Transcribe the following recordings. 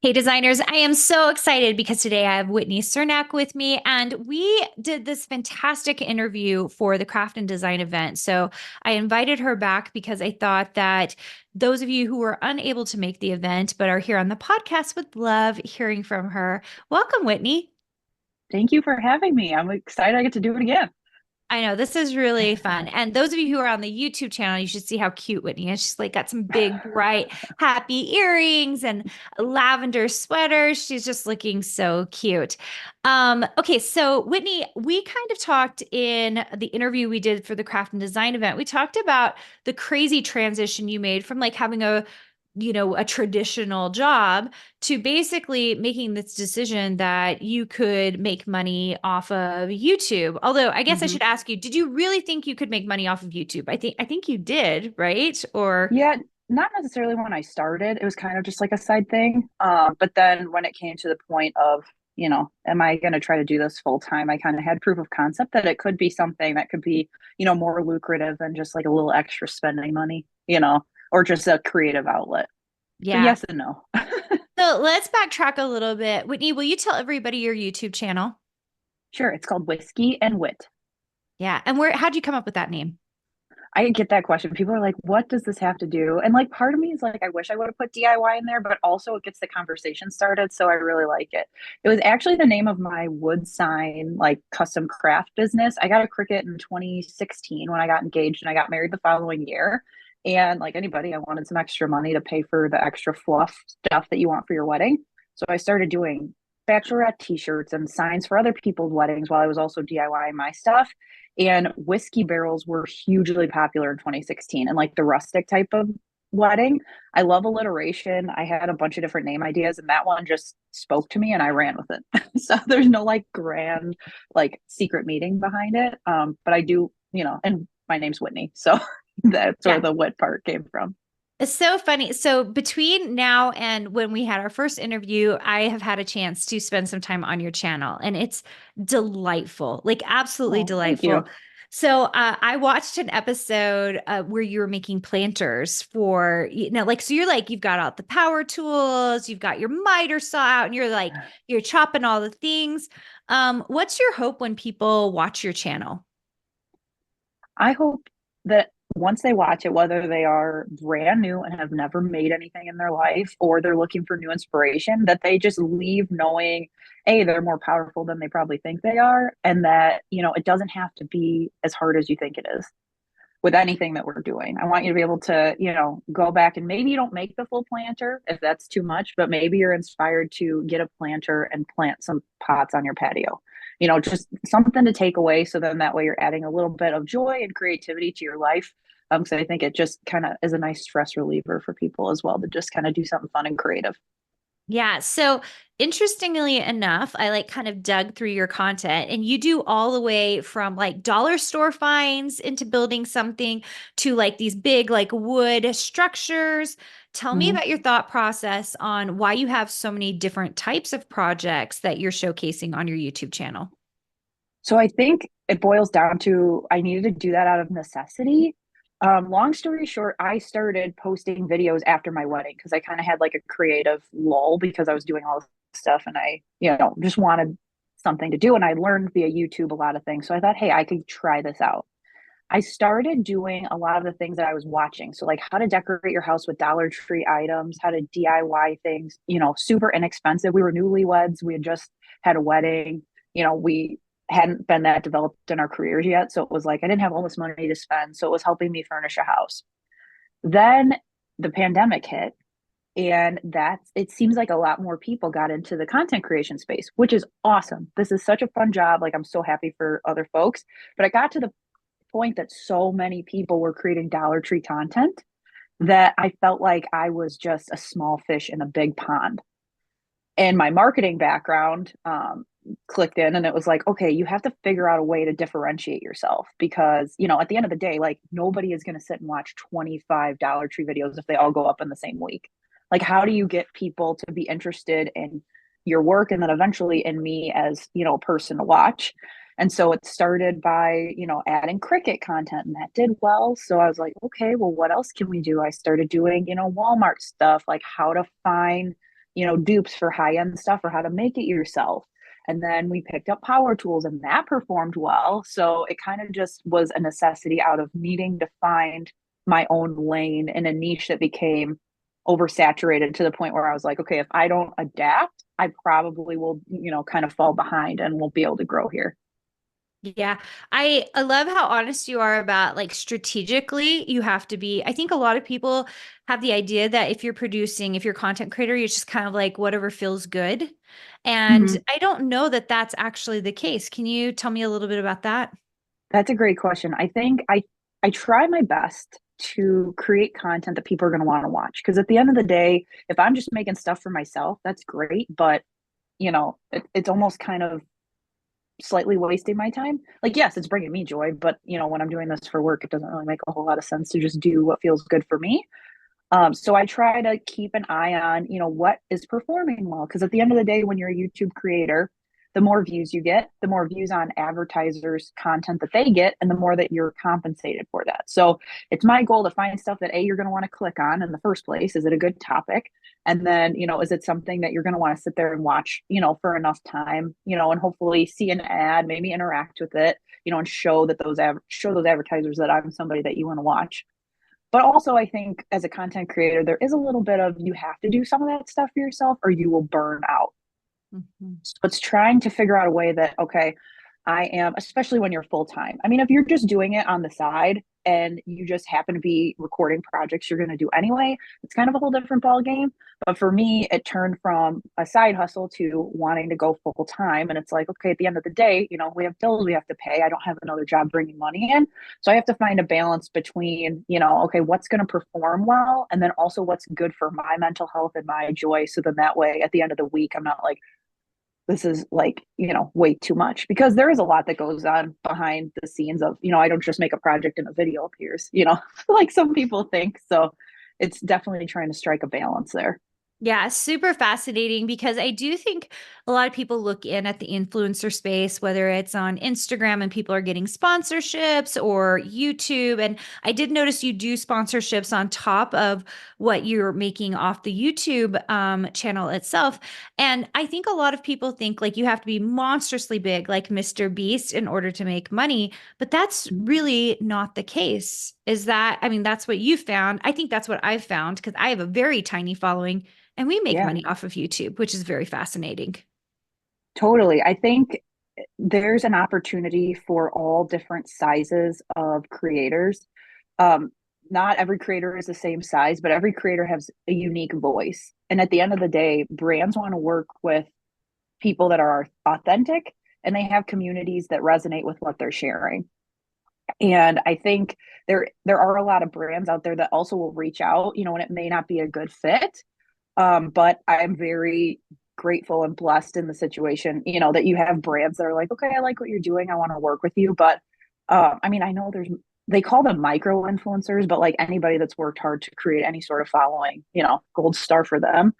Hey designers, I am so excited because today I have Whitney Cernak with me, and we did this fantastic interview for the craft and design event. So I invited her back because I thought that those of you who were unable to make the event but are here on the podcast would love hearing from her. Welcome, Whitney. Thank you for having me. I'm excited I get to do it again. I know this is really fun. And those of you who are on the YouTube channel, you should see how cute Whitney is. She's like got some big, bright, happy earrings and lavender sweaters. She's just looking so cute. Okay, so Whitney, we kind of talked in the interview we did for the craft and design event. We talked about the crazy transition you made from like having a traditional job to basically making this decision that you could make money off of YouTube. Although I guess I hmm should ask you, did you really think you could make money off of YouTube? I think you did, right? Or Yeah, not necessarily when I started. It was kind of just like a side thing. But then when it came to the point of, am I going to try to do this full time? I kind of had proof of concept that it could be something that could be, more lucrative than just like a little extra spending money, or just a creative outlet. So yeah. yes and no. So let's backtrack a little bit. Whitney, will you tell everybody your YouTube channel? Sure, it's called Whiskey and Wit. Yeah. And how'd you come up with that name? I get that question. People are like, what does this have to do? And like, part of me is like, I wish I would have put DIY in there, but also it gets the conversation started. So I really like it. It was actually the name of my wood sign, like custom craft business. I got a Cricut in 2016 when I got engaged and I got married the following year. And like anybody, I wanted some extra money to pay for the extra fluff stuff that you want for your wedding. So I started doing bachelorette t-shirts and signs for other people's weddings while I was also DIYing my stuff. And whiskey barrels were hugely popular in 2016 and like the rustic type of wedding. I love alliteration. I had a bunch of different name ideas and that one just spoke to me and I ran with it. So there's no like grand like secret meeting behind it. But I do, and my name's Whitney. So that's where Yeah. the wit part came from. It's so funny. So between now and when we had our first interview, I have had a chance to spend some time on your channel and it's delightful, like absolutely Oh, thank you. delightful. So I watched an episode where you were making planters for, like, so you're like, you've got all the power tools, you've got your miter saw out and you're like, you're chopping all the things. What's your hope when people watch your channel? I hope that once they watch it, whether they are brand new and have never made anything in their life or they're looking for new inspiration, that they just leave knowing, A, they're more powerful than they probably think they are, and that, it doesn't have to be as hard as you think it is with anything that we're doing. I want you to be able to, go back and maybe you don't make the full planter if that's too much, but maybe you're inspired to get a planter and plant some pots on your patio. Just something to take away. So then that way you're adding a little bit of joy and creativity to your life. So I think it just kind of is a nice stress reliever for people as well to just kind of do something fun and creative. Yeah. So interestingly enough, I like kind of dug through your content and you do all the way from like dollar store finds into building something to like these big like wood structures. Tell me Mhm. about your thought process on why you have so many different types of projects that you're showcasing on your YouTube channel. So I think it boils down to I needed to do that out of necessity. Long story short, I started posting videos after my wedding because I kind of had like a creative lull because I was doing all this stuff and I, just wanted something to do. And I learned via YouTube a lot of things. So I thought, hey, I could try this out. I started doing a lot of the things that I was watching. So, like how to decorate your house with Dollar Tree items, how to DIY things, super inexpensive. We were newlyweds. We had just had a wedding. We hadn't been that developed in our careers yet. So it was like I didn't have all this money to spend. So it was helping me furnish a house. Then the pandemic hit. And it seems like a lot more people got into the content creation space, which is awesome. This is such a fun job. Like, I'm so happy for other folks. But I got to the point that so many people were creating Dollar Tree content that I felt like I was just a small fish in a big pond. And my marketing background clicked in, and it was like, okay, you have to figure out a way to differentiate yourself because, at the end of the day, like nobody is going to sit and watch 25 Dollar Tree videos if they all go up in the same week. Like, how do you get people to be interested in your work and then eventually in me as, a person to watch? And so it started by, adding Cricut content and that did well. So I was like, okay, well, what else can we do? I started doing, Walmart stuff, like how to find dupes for high-end stuff or how to make it yourself. And then we picked up power tools and that performed well. So it kind of just was a necessity out of needing to find my own lane in a niche that became oversaturated to the point where I was like, okay, if I don't adapt, I probably will, kind of fall behind and won't be able to grow here. Yeah. I love how honest you are about like strategically you have to be. I think a lot of people have the idea that if you're producing, if you're a content creator, you're just kind of like whatever feels good. And Mhm. I don't know that that's actually the case. Can you tell me a little bit about that? That's a great question. I think I try my best to create content that people are going to want to watch because at the end of the day, if I'm just making stuff for myself, that's great, but it's almost kind of slightly wasting my time. Like, yes, it's bringing me joy, but when I'm doing this for work, it doesn't really make a whole lot of sense to just do what feels good for me. So I try to keep an eye on, what is performing well. Because at the end of the day, when you're a YouTube creator, the more views you get, the more views on advertisers' content that they get, and the more that you're compensated for that. So it's my goal to find stuff that A, you're going to want to click on in the first place. Is it a good topic? And then, is it something that you're going to want to sit there and watch, for enough time, and hopefully see an ad, maybe interact with it, and show that show those advertisers that I'm somebody that you want to watch. But also, I think as a content creator, there is a little bit of you have to do some of that stuff for yourself or you will burn out. Mhm. So it's trying to figure out a way that, okay, I am, especially when you're full time. I mean, if you're just doing it on the side and you just happen to be recording projects you're going to do anyway, it's kind of a whole different ball game. But for me, it turned from a side hustle to wanting to go full time. And it's like, okay, at the end of the day, we have bills we have to pay. I don't have another job bringing money in. So I have to find a balance between, okay, what's going to perform well, and then also what's good for my mental health and my joy. So then that way, at the end of the week, I'm not like, this is like way too much because there is a lot that goes on behind the scenes of I don't just make a project and a video appears like some people think. So it's definitely trying to strike a balance there. Yeah, super fascinating because I do think a lot of people look in at the influencer space, whether it's on Instagram and people are getting sponsorships or YouTube. And I did notice you do sponsorships on top of what you're making off the YouTube channel itself. And I think a lot of people think like you have to be monstrously big, like Mr. Beast, in order to make money. But that's really not the case. Is that, I mean, that's what you found. I think that's what I've found because I have a very tiny following and we make Yeah, money off of YouTube, which is very fascinating. totally. I think there's an opportunity for all different sizes of creators. um, Not every creator is the same size, but every creator has a unique voice, and at the end of the day, brands want to work with people that are authentic and they have communities that resonate with what they're sharing. And I think there are a lot of brands out there that also will reach out, and it may not be a good fit. But I'm very grateful and blessed in the situation, that you have brands that are like, okay, I like what you're doing, I want to work with you. But I mean, I know they call them micro influencers, but like anybody that's worked hard to create any sort of following, gold star for them.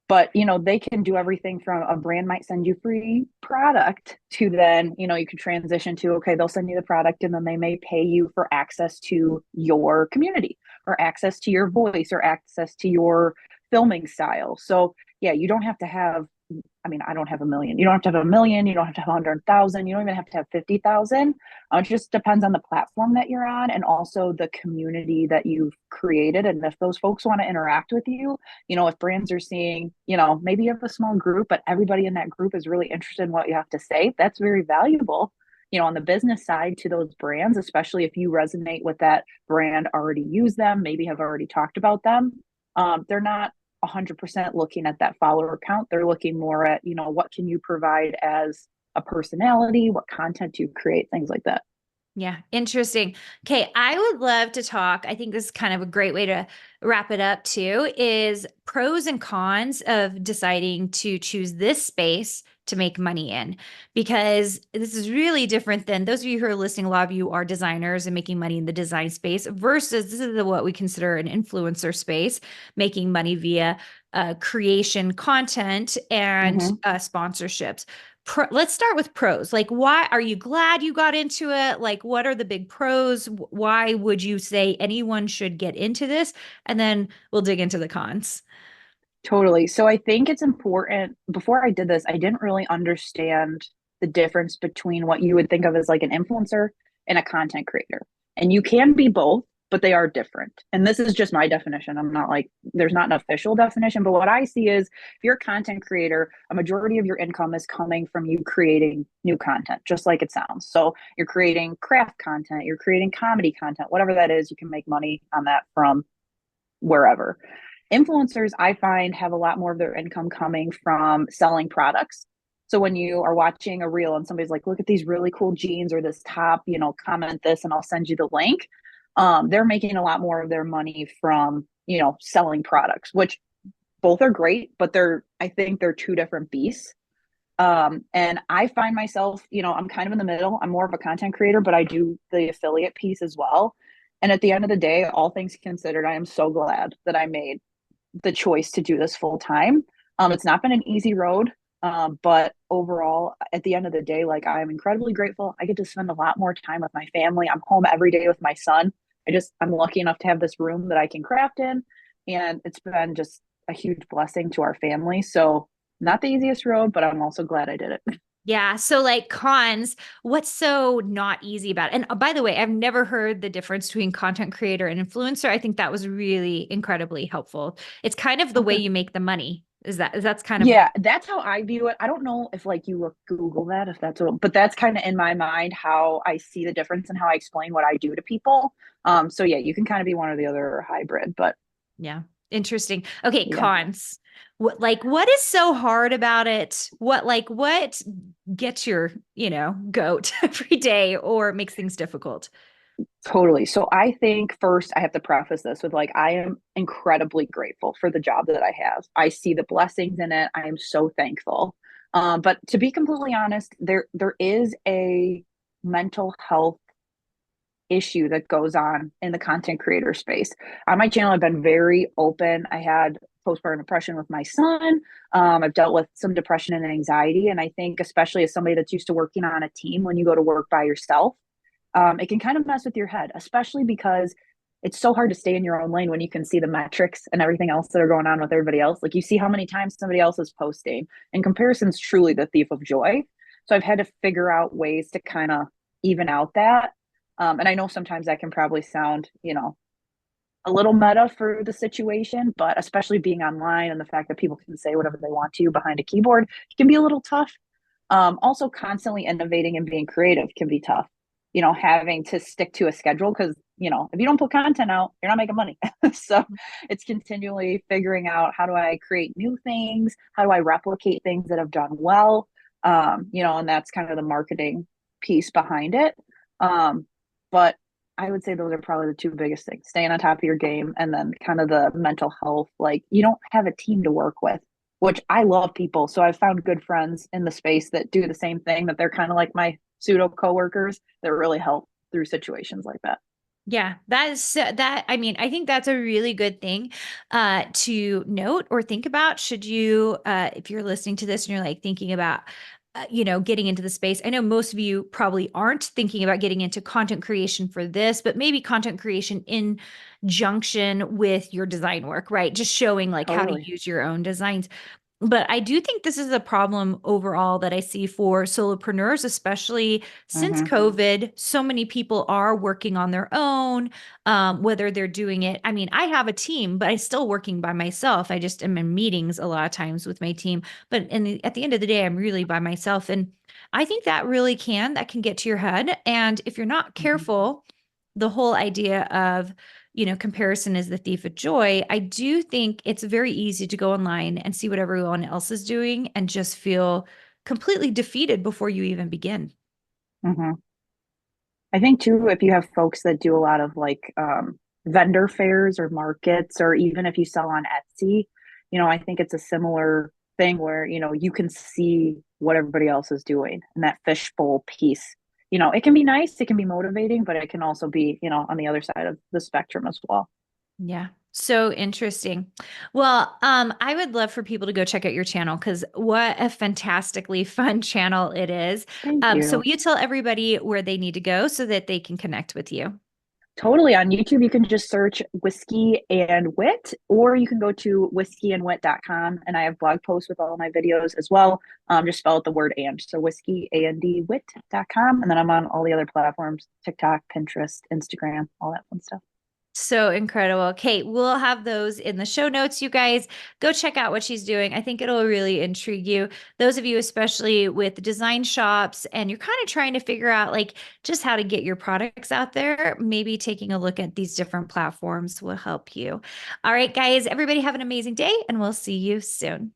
But they can do everything from a brand might send you free product to then you can transition to, okay, they'll send you the product and then they may pay you for access to your community or access to your voice or access to your filming style. So yeah, you don't have to have, I mean, I don't have a million. You don't have to have a million. You don't have to have 100,000. You don't even have to have 50,000. It just depends on the platform that you're on and also the community that you've created. And if those folks want to interact with you, if brands are seeing, maybe you have a small group, but everybody in that group is really interested in what you have to say, that's very valuable. On the business side to those brands, especially if you resonate with that brand, already use them, maybe have already talked about them. They're not 100% looking at that follower count. They're looking more at, what can you provide as a personality, what content do you create, things like that. Yeah, interesting. Okay, I would love to talk. I think this is kind of a great way to wrap it up too, is pros and cons of deciding to choose this space to make money in. Because this is really different than those of you who are listening, a lot of you are designers and making money in the design space versus this is what we consider an influencer space, making money via creation content and Mm-hmm. sponsorships. Let's start with pros. Like, why are you glad you got into it? Like, what are the big pros? Why would you say anyone should get into this? And then we'll dig into the cons. Totally. So I think it's important. Before I did this, I didn't really understand the difference between what you would think of as like an influencer and a content creator. And you can be both, but they are different. And this is just my definition. I'm not like, there's not an official definition, but what I see is if you're a content creator, a majority of your income is coming from you creating new content, just like it sounds. So you're creating craft content, you're creating comedy content, whatever that is, you can make money on that from wherever. Influencers, I find, have a lot more of their income coming from selling products. So when you are watching a reel and somebody's like, look at these really cool jeans or this top, comment this and I'll send you the link. They're making a lot more of their money from, selling products, which both are great, but I think they're two different beasts. And I find myself, I'm kind of in the middle. I'm more of a content creator, but I do the affiliate piece as well. And at the end of the day, all things considered, I am so glad that I made the choice to do this full time. It's not been an easy road, but overall, at the end of the day, like I'm incredibly grateful. I get to spend a lot more time with my family. I'm home every day with my son. I'm lucky enough to have this room that I can craft in, and it's been just a huge blessing to our family. So, not the easiest road, but I'm also glad I did it. Yeah. So, like cons, what's so not easy about it? And by the way, I've never heard the difference between content creator and influencer. I think that was really incredibly helpful. It's kind of the way Okay. you make the money. That's kind of Yeah, that's how I view it. I don't know if like you look Google that if that's what, but that's kind of in my mind how I see the difference and how I explain what I do to people. So yeah, you can kind of be one or the other or hybrid, but yeah, interesting. Okay, yeah. cons. What is so hard about it? What gets your, goat every day or makes things difficult? Totally. So I think first I have to preface this with like I am incredibly grateful for the job that I have. I see the blessings in it. I am so thankful. But to be completely honest, there is a mental health issue that goes on in the content creator space. On my channel, I've been very open. I had postpartum depression with my son. I've dealt with some depression and anxiety. And I think, especially as somebody that's used to working on a team, when you go to work by yourself, it can kind of mess with your head, especially because it's so hard to stay in your own lane when you can see the metrics and everything else that are going on with everybody else. Like you see how many times somebody else is posting, and comparison's truly the thief of joy. So I've had to figure out ways to kind of even out that. And I know sometimes that can probably sound, a little meta for the situation, but especially being online and the fact that people can say whatever they want to you behind a keyboard can be a little tough. Also, constantly innovating and being creative can be tough. Having to stick to a schedule because, if you don't put content out, you're not making money. So it's continually figuring out how do I create new things? How do I replicate things that have done well? And that's kind of the marketing piece behind it. But I would say those are probably the two biggest things, staying on top of your game and then kind of the mental health. Like you don't have a team to work with, which I love people. So I've found good friends in the space that do the same thing, that they're kind of like my pseudo coworkers that really help through situations like that. Yeah, that is that. I mean, I think that's a really good thing to note or think about. Should you, if you're listening to this and you're like thinking about, getting into the space. I know most of you probably aren't thinking about getting into content creation for this, but maybe content creation in junction with your design work, right? Just showing like how to Totally. use your own designs. But I do think this is a problem overall that I see for solopreneurs, especially since Mm-hmm. COVID. So many people are working on their own, whether they're doing it. I mean, I have a team, but I'm still working by myself. I just am in meetings a lot of times with my team. But at the end of the day, I'm really by myself. And I think that can get to your head. And if you're not Mm-hmm. careful, the whole idea of comparison is the thief of joy. I do think it's very easy to go online and see what everyone else is doing and just feel completely defeated before you even begin. Mm-hmm. I think too, if you have folks that do a lot of like vendor fairs or markets, or even if you sell on Etsy, I think it's a similar thing where, you can see what everybody else is doing and that fishbowl piece. It can be nice, it can be motivating, but it can also be, on the other side of the spectrum as well. Yeah. So interesting. Well, I would love for people to go check out your channel because what a fantastically fun channel it is. Thank So will you. you tell everybody where they need to go so that they can connect with you? Totally. On YouTube, you can just search Whiskey and Wit, or you can go to whiskeyandwit.com. And I have blog posts with all my videos as well. Just spell out the word and. So whiskeyandwit.com. And then I'm on all the other platforms, TikTok, Pinterest, Instagram, all that fun stuff. So incredible. Okay, we'll have those in the show notes, you guys. Go check out what she's doing. I think it'll really intrigue you. Those of you, especially with design shops, and you're kind of trying to figure out like just how to get your products out there, maybe taking a look at these different platforms will help you. All right, guys, everybody have an amazing day, and we'll see you soon.